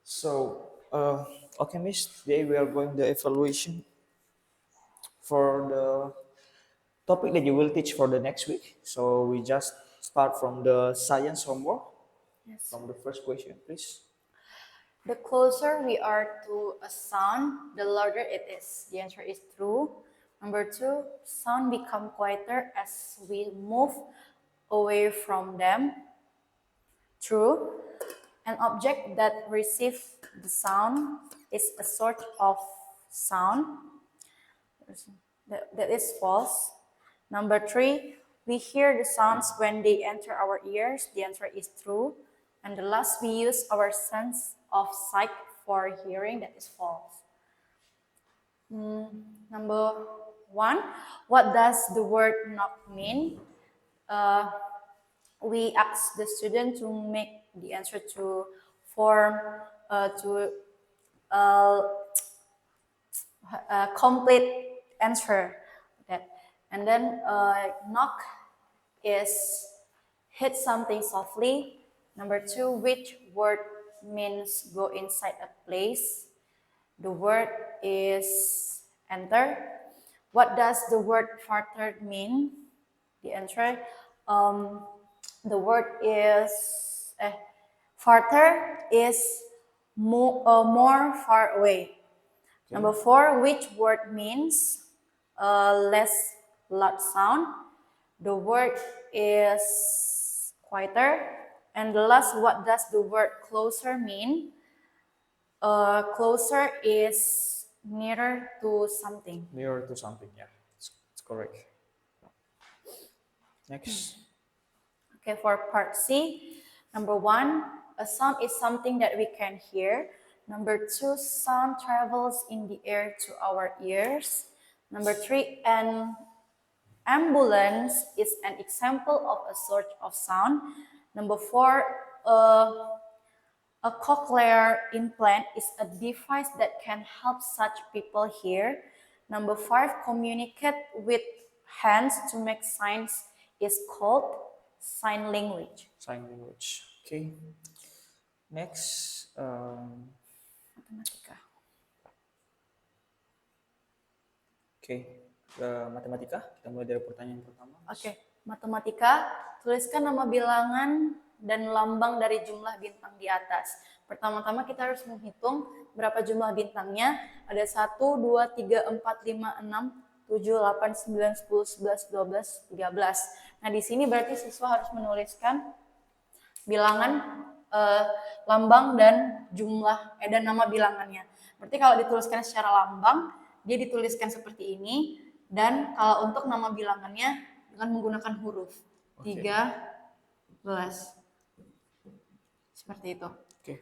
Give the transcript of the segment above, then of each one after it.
So, okay, Miss, today we are going the evaluation for the topic that you will teach for the next week. So we just start from the science homework Yes. from the first question, please. The closer we are to a sound, the louder it is. The answer is true. Number two, sound become quieter as we move away from them. True. An object that receives the sound is a sort of sound. That is false. Number three, we hear the sounds when they enter our ears. The answer is true. And the last, we use our sense of sight for hearing. That is false. Number one, what does the word knock mean? Uh, we ask the student to make the answer to form to uh, complete answer that. And then knock is hit something softly. Number two, which word means go inside a place? The word is enter. What does the word farther mean? The answer, the word is farther is more far away. Number four, which word means less loud sound? The word is quieter. And the last, what does the word closer mean? Closer is nearer to something. Nearer to something, yeah, it's correct. Next. Okay, for part C, number one, a sound is something that we can hear. Number two, sound travels in the air to our ears. Number three, an ambulance is an example of a sort of sound. Number four, a cochlear implant is a device that can help such people hear. Number five, communicate with hands to make signs is called sign language. Sign language. Okay. Next. Matematika. Oke. Matematika. Kita mulai dari pertanyaan pertama. Oke, matematika. Tuliskan nama bilangan dan lambang dari jumlah bintang di atas. Pertama-tama kita harus menghitung berapa jumlah bintangnya. Ada 1, 2, 3, 4, 5, 6, 7, 8, 9, 10, 11, 12, 13. Nah, di sini berarti siswa harus menuliskan bilangan, lambang dan jumlah dan nama bilangannya. Berarti kalau dituliskan secara lambang, dia dituliskan seperti ini, dan kalau untuk nama bilangannya dengan menggunakan huruf 13. Seperti itu. Oke.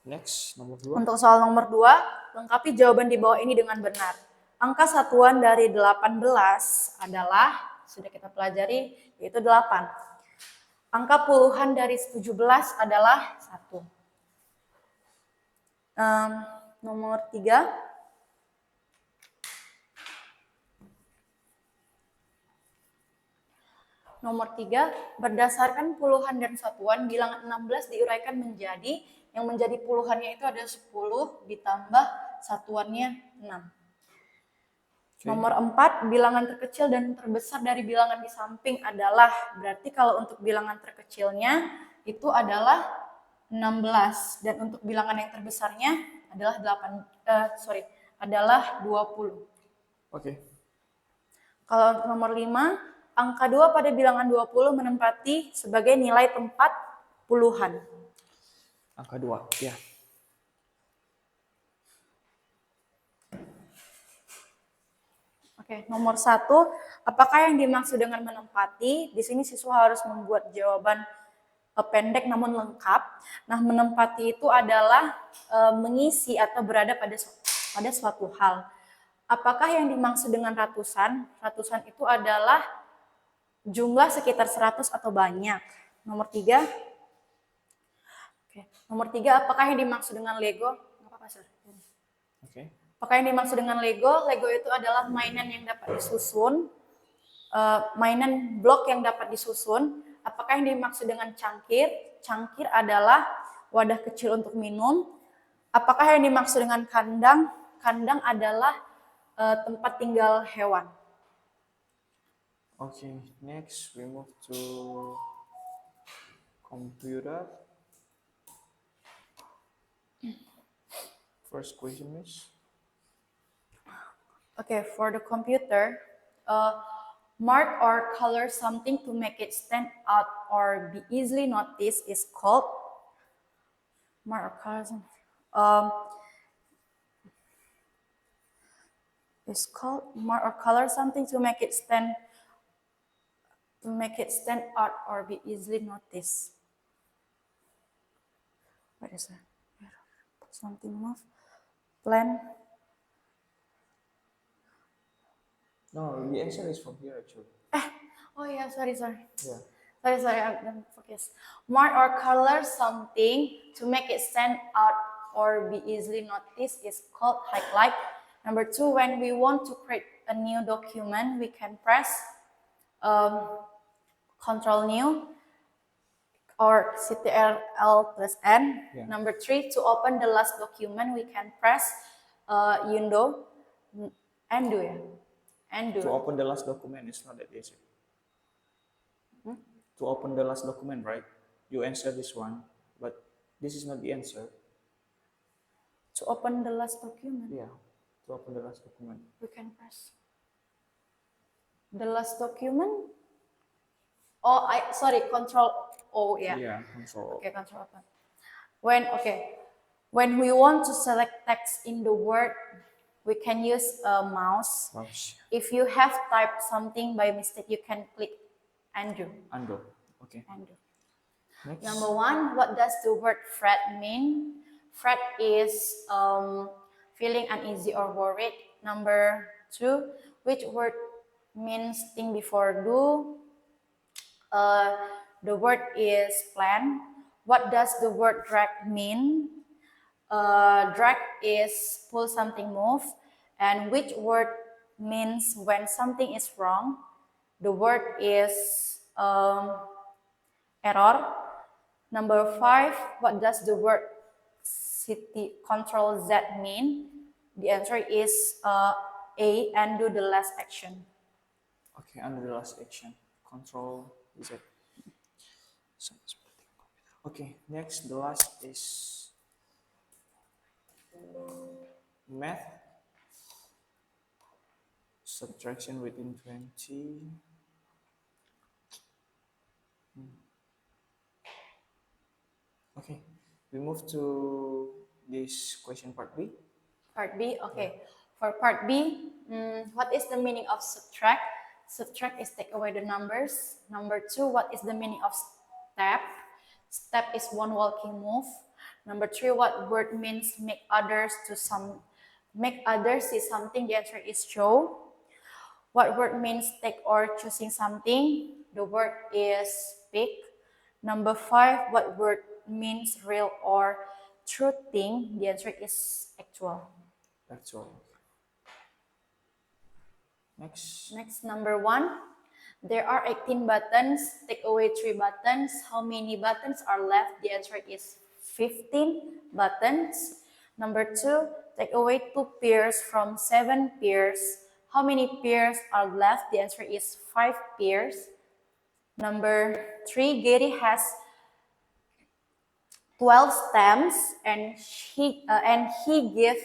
Next, nomor 2. Untuk soal nomor 2, lengkapi jawaban di bawah ini dengan benar. Angka satuan dari 18 adalah, sudah kita pelajari, yaitu 8. Angka puluhan dari 17 adalah 1. Nomor 3. Nomor 3, berdasarkan puluhan dan satuan, bilangan 16 diuraikan menjadi, yang menjadi puluhannya itu ada 10 ditambah satuannya 6. Okay. Nomor 4, bilangan terkecil dan terbesar dari bilangan di samping adalah, berarti kalau untuk bilangan terkecilnya itu adalah 16, dan untuk bilangan yang terbesarnya adalah 20. Oke. Okay. Kalau untuk nomor 5, angka 2 pada bilangan 20 menempati sebagai nilai tempat puluhan. Angka 2, ya. Oke, nomor 1, apakah yang dimaksud dengan menempati? Di sini siswa harus membuat jawaban pendek namun lengkap. Nah, menempati itu adalah mengisi atau berada pada suatu hal. Apakah yang dimaksud dengan ratusan? Ratusan itu adalah jumlah sekitar 100 atau banyak. Nomor 3. Oke. Nomor 3, apakah yang dimaksud dengan Lego? Nggak apa-apa, Sir. Oke. Apakah yang dimaksud dengan Lego? Lego itu adalah mainan yang dapat disusun, mainan blok yang dapat disusun. Apakah yang dimaksud dengan cangkir? Cangkir adalah wadah kecil untuk minum. Apakah yang dimaksud dengan kandang? Kandang adalah tempat tinggal hewan. Okay, next we move to computer. First question is Okay, for the computer, mark or color something to make it stand out or be easily noticed is called mark or color something. Is called mark or color something to make it stand out or be easily noticed. What is that? Something move. Plan. no. The answer is from here actually. Oh yeah, sorry. Yeah. Sorry, I'm focused. Mark or color something to make it stand out or be easily noticed is called highlight. Number 2, when we want to create a new document, we can press Control New or Ctrl plus N. Yeah. Number 3, to open the last document, we can press Undo, Undo ya, Undo. To open the last document is not that easy. To open the last document, right? You answer this one, but this is not the answer. To open the last document, Yeah. To open the last document. we can press the last document. Oh, sorry, Control O ya. Yeah. Control. Okay, Control open. When we want to select text in the Word, we can use a mouse. Mouse. If you have typed something by mistake, you can click Undo. Undo. Okay. Undo. Next. Number 1, what does the word fret mean? Fret is feeling uneasy or worried. Number 2, which word means think before do? The word is plan. What does the word drag mean? Drag is pull something move. And which word means when something is wrong? The word is error. Number 5, what does the word Control Z mean? The answer is A, undo the last action. Okay, undo the last action. Control Z. Okay, next the last is math. Subtraction within 20. Okay, we move to this question part B. Part B, okay. For part B, what is the meaning of subtract? Subtract is take away the numbers. Number 2, what is the meaning of step? Step is one walking move. Number 3, what word means make others see something? The answer is show. What word means take or choosing something? The word is pick. Number 5, what word means real or true thing? The answer is actual. Actual. Next. Next, number 1. There are 18 buttons. Take away 3 buttons. How many buttons are left? The answer is 15 buttons. Number 2. Take away 2 pairs from 7 pairs. How many pairs are left? The answer is 5 pairs. Number 3. Gary has 12 stamps and he gave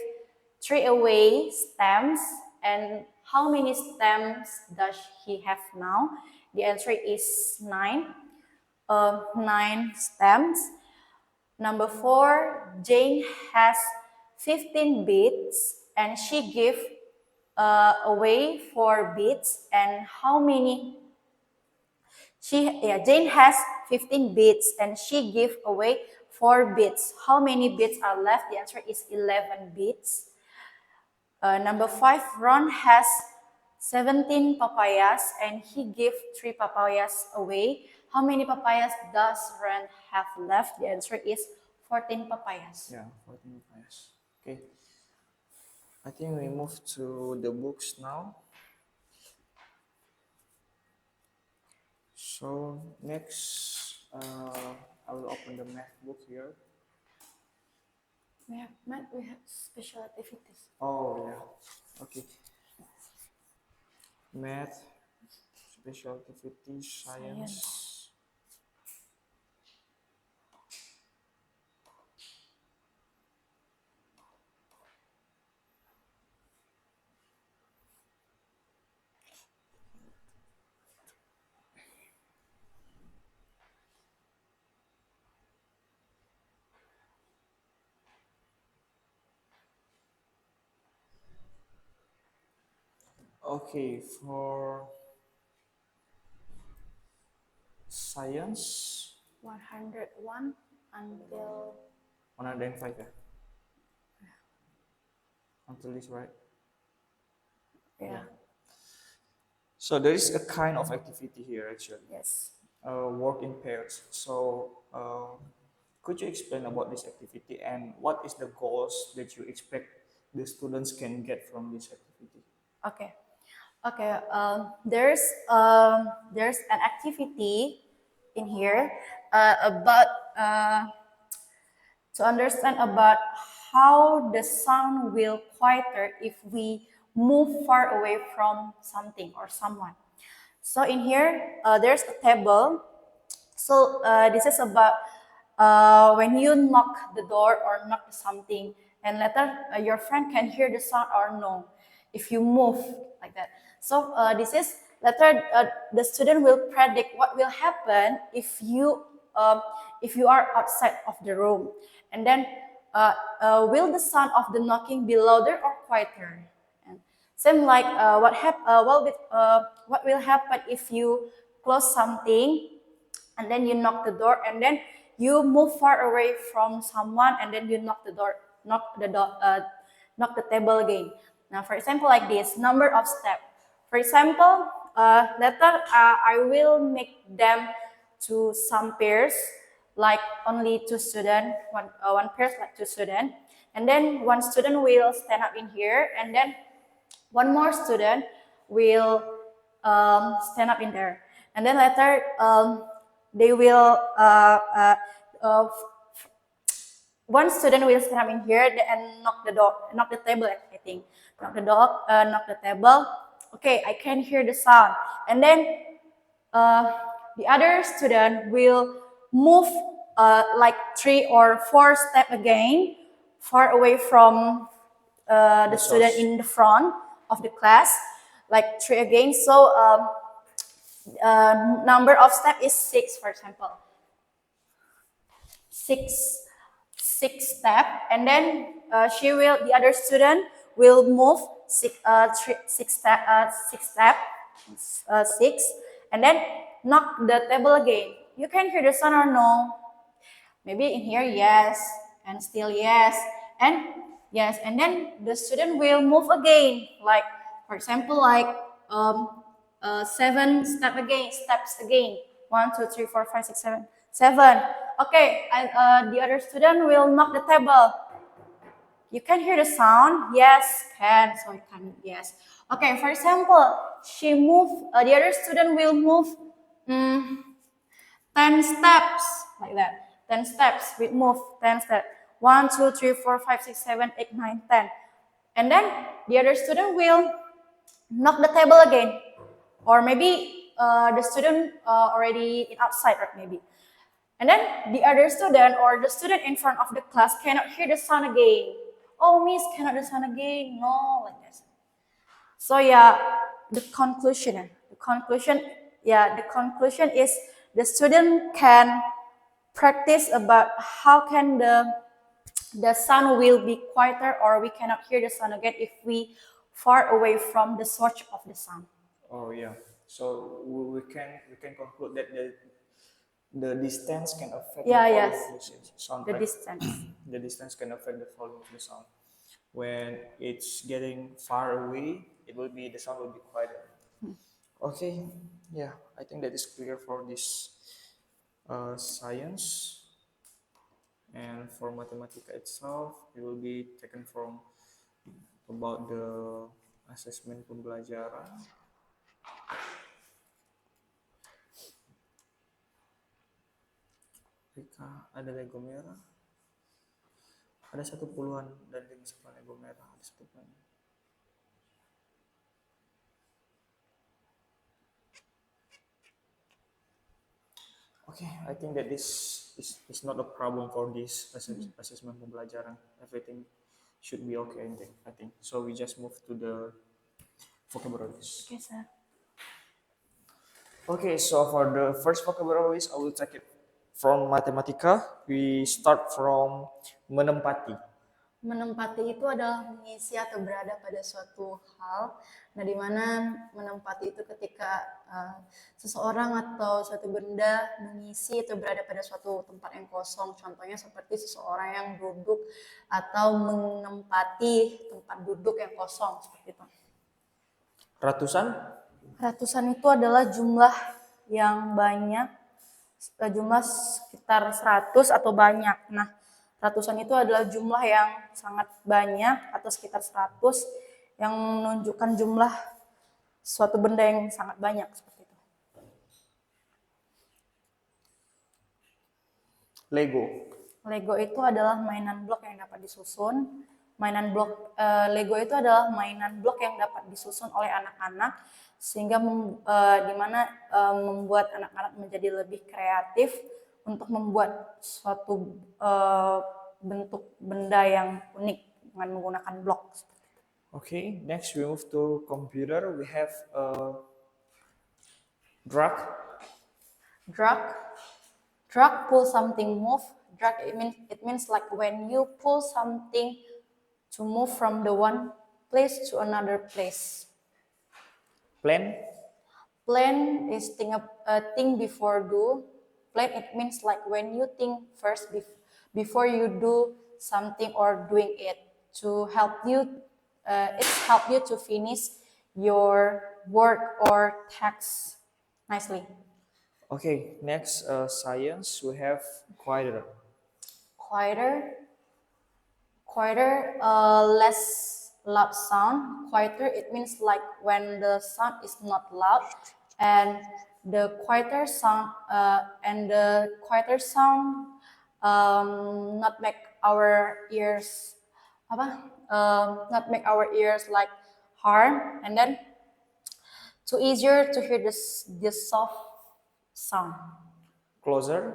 3 away stamps. And how many stamps does he have now? The answer is 9. 9 stamps. Number 4, Jane has 15 beads and she gave away 4 beads. And how many? Jane has 15 beads and she gave away 4 beads. How many beads are left? The answer is 11 beads. Number 5, Ron has 17 papayas and he gave 3 papayas away. How many papayas does Ron have left? The answer is 14 papayas. Yeah, 14 papayas. Okay. I think we move to the books now. So next, I will open the math book here. We have math, we have special activities. Oh yeah. Okay. Math, special activities, Science. science. Okay, for science, 101 until 105 ya. Until this right. yeah. So there is a kind of activity here actually. Yes. Work in pairs. So could you explain about this activity and what is the goals that you expect the students can get from this activity? Okay. Okay. There's an activity in here about to understand about how the sound will quieter if we move far away from something or someone. So in here, there's a table. So this is about when you knock the door or knock something, and later your friend can hear the sound or no, if you move like that. So this is later the student will predict what will happen if you are outside of the room, and then will the sound of the knocking be louder or quieter? And same like what will happen if you close something and then you knock the door and then you move far away from someone and then you knock the table again. Now for example like this, number of steps. For example, later I will make them to some pairs, like only two students, one pair like two students, and then one student will stand up in here and then one more student will stand up in there, and then later they will one student will stand up in here and knock the table. I think knock the table. Okay, I can hear the sound, and then the other student will move like 3 or 4 steps again, far away from the student source. in the front of the class, like 3 again. So number of steps is 6, for example. 6 step, and then the other student will move 6, and then knock the table again. You can hear the sound or no? Maybe in here, yes, and still yes, and yes, and then the student will move again, like for example, like 7 steps again. 1, 2, 3, 4, 5, 6, 7, 7. Okay, and the other student will knock the table. You can hear the sound? Yes, can. So you can, yes. Okay, for example, the other student will move 10 steps, like that. 10 steps, we move 10 steps. 1, 2, 3, 4, 5, 6, 7, 8, 9, 10. And then the other student will knock the table again. Or maybe the student already outside, right, maybe. And then the other student or the student in front of the class cannot hear the sound again. Oh, miss, cannot the sound again? No, like this. So yeah, the conclusion is the student can practice about how can the sound will be quieter or we cannot hear the sound again if we far away from the source of the sound. Oh yeah. So we can conclude that the distance can affect Yeah, the volume yes, of the sound, the right? distance. The distance can affect the volume of the sound. When it's getting far away, the sound will be quieter. Okay, yeah, I think that is clear for this science. And for Mathematica itself, it will be taken from about the assessment pembelajaran. Rika, ada Lego merah. Ada satu puluhan dan dengan sebelah Lego merah ada satu puluhan. Okay, I think that this is not a problem for this assessment pembelajaran. Everything should be okay, I think. So we just move to the vocabularies. Oke, sir. Okay, so for the first vocabularies, I will take it from Matematika. We start from menempati. Menempati itu adalah mengisi atau berada pada suatu hal. Nah, di mana menempati itu ketika seseorang atau suatu benda mengisi atau berada pada suatu tempat yang kosong. Contohnya seperti seseorang yang duduk atau menempati tempat duduk yang kosong seperti itu. Ratusan, Ratusan itu adalah jumlah yang banyak, jumlah sekitar 100 atau banyak. Nah, ratusan itu adalah jumlah yang sangat banyak atau sekitar 100 yang menunjukkan jumlah suatu benda yang sangat banyak seperti itu. Lego. Lego itu adalah mainan blok yang dapat disusun. Lego itu adalah mainan blok yang dapat disusun oleh anak-anak sehingga membuat anak-anak menjadi lebih kreatif untuk membuat suatu bentuk benda yang unik dengan menggunakan blok. Okay, next we move to computer. We have drag. Drag pull something move. Drag it means like when you pull something to move from the one place to another place. Plan. Plan is think before do. Plan it means like when you think first before you do something or doing it to help you. It's help you to finish your work or task nicely. Okay, next science. We have quieter. Quieter, less loud sound. Quieter, it means like when the sound is not loud, and the quieter sound, not make our ears, not make our ears like harm, and then too easier to hear this soft sound. Closer.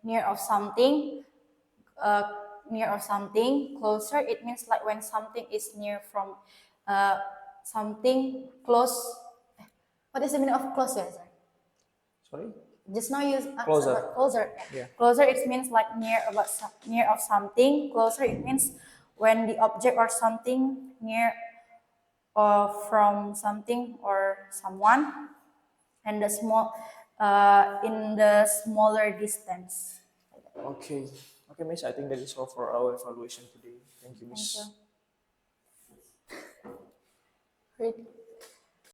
Near of something. Closer, it means like when something is near from something close. What is the meaning of closer? Sorry. Just now you Closer. Closer. Yeah. Closer, it means like near of something. Closer, it means when the object or something near from something or someone, and in the smaller distance. Okay. Okay, Miss. I think that is all for our evaluation today. Thank you, Miss. Thank you. Read.